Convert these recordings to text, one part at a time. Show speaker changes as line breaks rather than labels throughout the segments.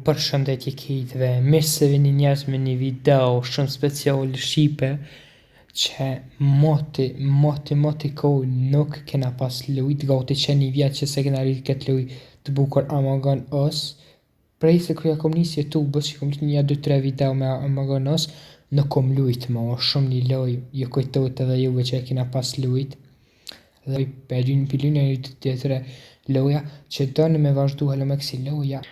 Përshëndetje kejtëve, mirë se vini njerëz me një video shumë special shqipe që moti kohë nuk kena pas lujt, gati që një vjetë që se kena rritë këtë luj të bukur Among Us. Prej se kërja kom njësë YouTube-ës që kom të një 2-3 video me Among Us, nuk kom lujt ma, shumë një loj, ju kujtojt edhe juve që e kena pas lujt. Dhe për një pilin e një të tjetëre loja që dënë me vazhdu halo me kësi loja.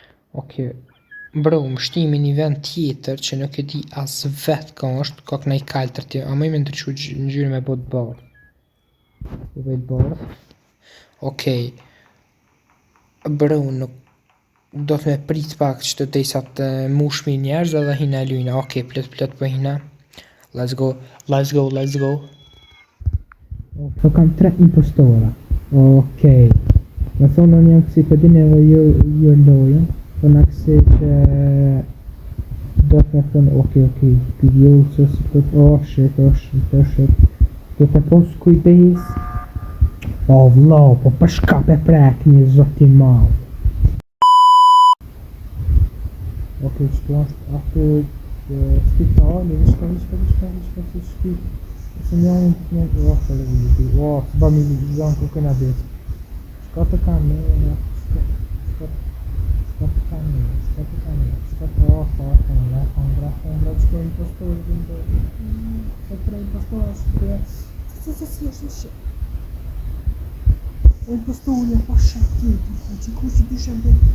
Bro, më shtimi një vend tjetër që nuk e di as vetë ka është, ka këna i kaltër tje, a më i me ndërqu në gjyre me bot bardh. I bot bardh. Bro, nuk do të me prit pak që të dejsa të mushmi njerëz edhe hina lujna. Plët për hina. Let's go. Po kam 3 impostora. Me thonë në një kësi për dine dhe jo lojën. Po në kësi që do të me thonë pidjosës shit do të posë kujdes vlo, po për shka pe prek një zotin malë shtu është atë spitali shka se njën të një së ba mi zanë ku këna besë shka të kam Impostori, pasha tjetër, që ku që dyshe bërë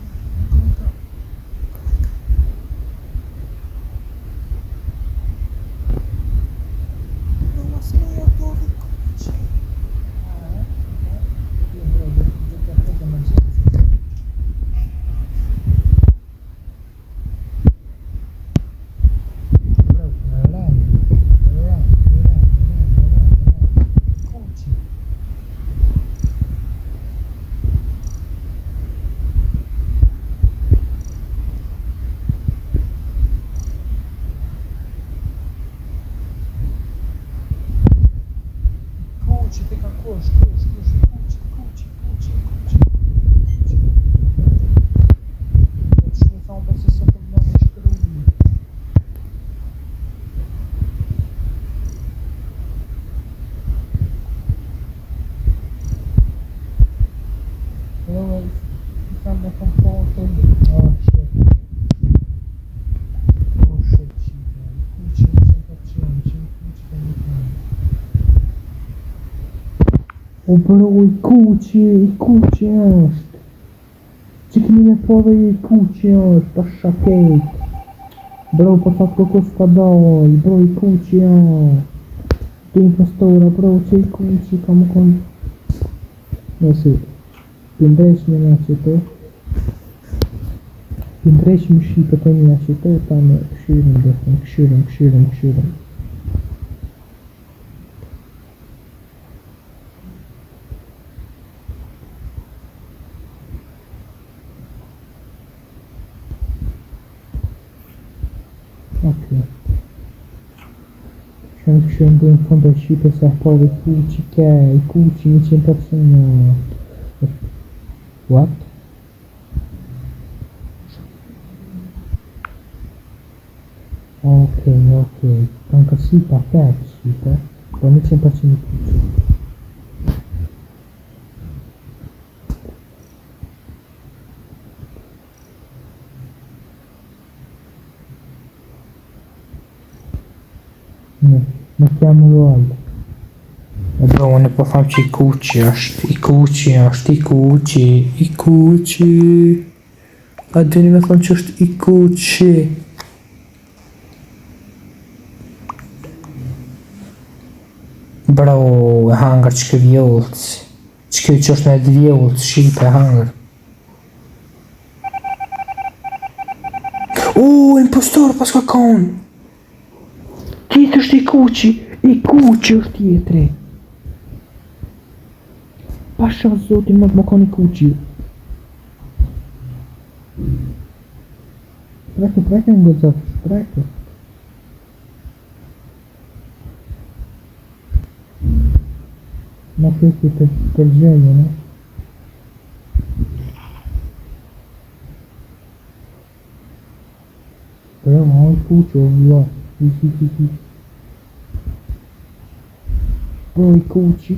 O bro, i kuqi është që këmi me po dhe i kuqi është pa shaket bro, po sa të kokos ka doj bro, i kuqi është të impostora, bro, që i kuqi ka më konë nëse pëndresh me nga që të pëndresh me shqipe të një që të ta me këshyrim dhe këshyrim Që ndë në fund e shqipe se po dhe i kuqi 100% What? Kanë kësi pa fekë shqipe po 100% i kuqi Në kjamë ruallë E bro, unë po thamë që i kuqi A dini me thonë që është i kuqi Bro, e hangër që kë vjollës që është me vjollës shqipe e hangër Impostor pas ka konë Tjetë është i kuqi është tjetëre Pasha zotin më të më kanë i kuqi Preke në gëzat, preke Në kërti për gjenje, ne Bro, ai kuqi, valla. Bro, i kuqi.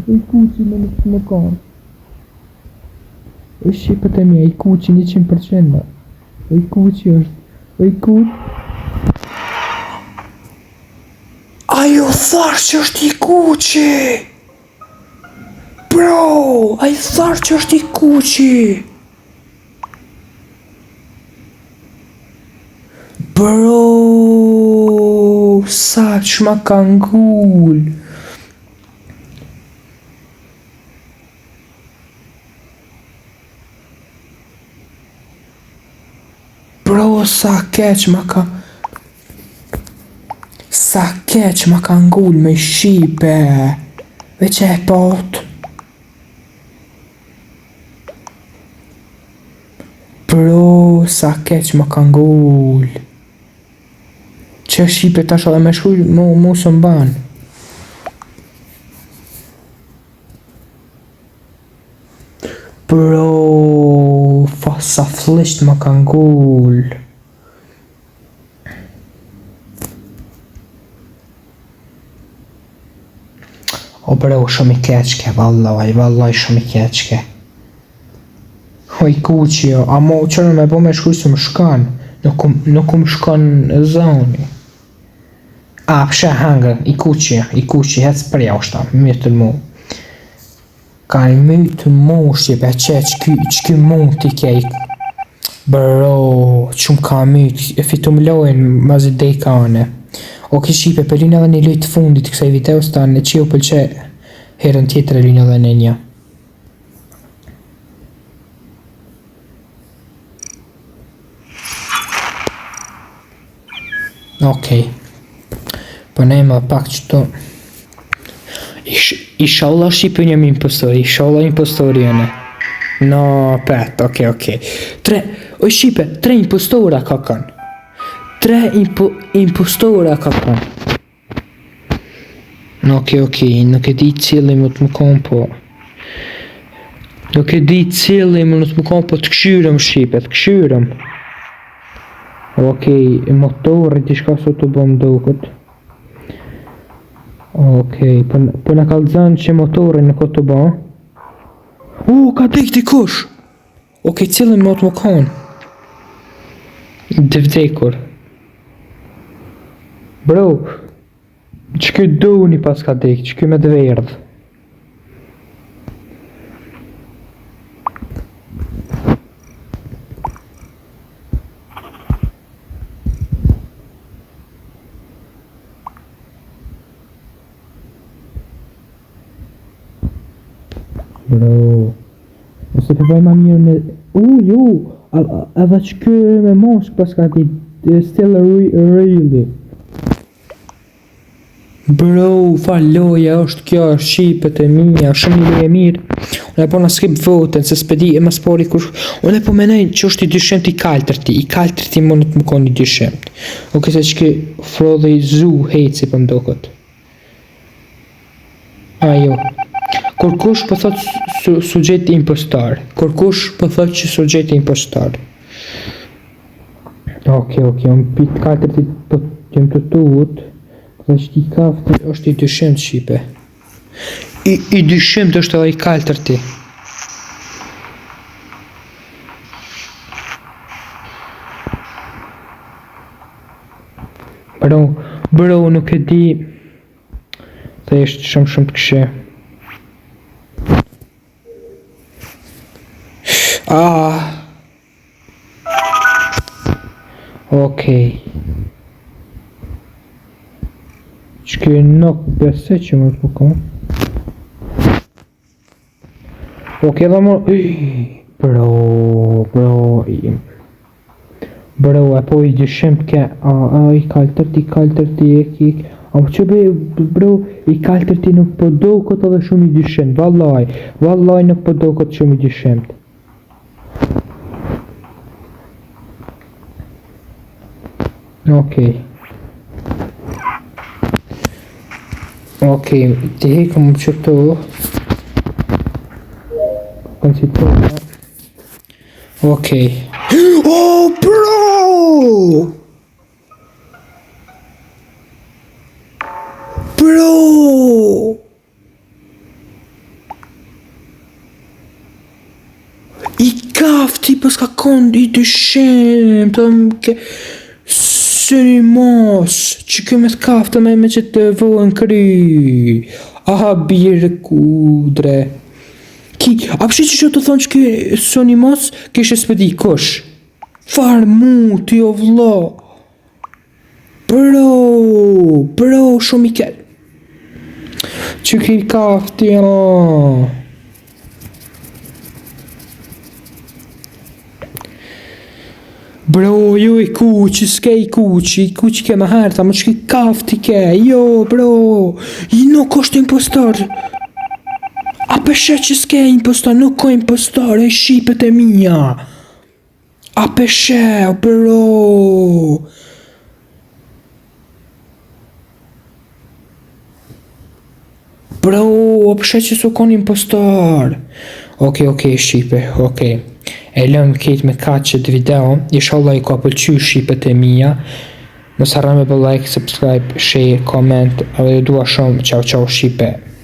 I kuqi me në kanë. O shqipët e mia, i kuqi 100%. I kuqi është. I kuqi. Ajo thash që është i kuqi! Bro, ai thash që është i kuqi! Bro, sa që ma ka ngull! Bro, sa keq ma ka ngull me shqipe! Veç e pot! Bro, sa keq ma ka ngull! Që shqipe tash edhe me shkuj mu së mban. Bro, sa flisht ma ka ngull. O bro, shumë i keqke, vallaj shumë i keqke. O i kuqi jo, a mo qërën me bo me shkuj së më shkan. Nuk më shkan zoni. A, pëshe hangër, i kuqi, hec përja ushta, mytë mu. Kanë mytë mu shqipe, që mund t'i kej. Bro, që më ka mytë, e fitu më lojnë mazi dejkane. Oke shqipe, për lynë edhe një lojtë fundit kësaj videos ta në që ju pëlqe herën tjetër e lynë edhe në një. Okej. Po ne më pak qëto. Inshallah shqipën jam impostori, jene. No, pet, okej. Oj shqipe, 3 impostora ka kanë. 3 impostora ka kanë. Okej, nuk e di cili më të më kom po. Nuk e di cili më të më kom po të këshyrëm shqipe, të këshyrëm. Okej, motori t'i shka sot të bëm dukët. Okej, po në kalëzën që motori në këtë të bëm. Ka dek t'i kush! Okej, cilin më të më konë? Dë vdekur. Bro, që kjo duni pas ka dek, që kjo me dë verdh. Bro, ose përbaj ma mirë në... edhe që kjo me moshk pas ka ti, still really. Bro, loja është kjo, shqipet e mija, shumë një loje mirë. Unë e po në skip voten, se s'pedi e mas pori kush... Unë e po menaj që është i dyshemt i kaltërti më në të më konë i dyshemt. Oke se që ki Frodhe i zu hejci për mdokët. Ajo. Kur kush po thot sugjet impostar. Që sugjet impostar. Okej, unë pit kaltërti po jem të tut. Dhe që ti kafti është i dyshemt shqipe. I dyshemt është edhe i kaltërti. Bro, nuk e di. Dhe ishtë shumë të këshe. Okej. Që kjo nuk bese që më të më konë. Okej, dhe më... Bro, e po i dyshem t'ke... i kaltërti e ki... që bro, i kaltërti nuk po do këtë edhe shumë i dyshem. Vallaj nuk po do këtë shumë i dyshem. Okej, ti hekëm më qëto. Okej. Oh, bro! Bro! I kafti për s'ka kondi i dyshem, të më ke... Sëni mos, që këmë të kafta me që të vojnë kry. Aha, birë kudre. A përshë që të thonë që ke sëni mos, kështë s'pëdi kush. Farë mu, ti o vlo. Bro, shumë i kell. Që ki kafti, Bro, jo i kuqi, s'ke i kuqi ke më herta, më që ki kafti ke, jo, bro, i nuk është impostor. A peshe që s'ke impostor, nuk ko impostor, e shqipet e mija. A peshe, bro. Bro, a peshe që s'u kon impostor. Okej, shqipe, okej. E lëm këtë me kaqët video, inshallah i ka pëlqy shqipet e mija. Mos harroni me bë like, subscribe, share, comment, edhe dua shumë, ciao shqipe.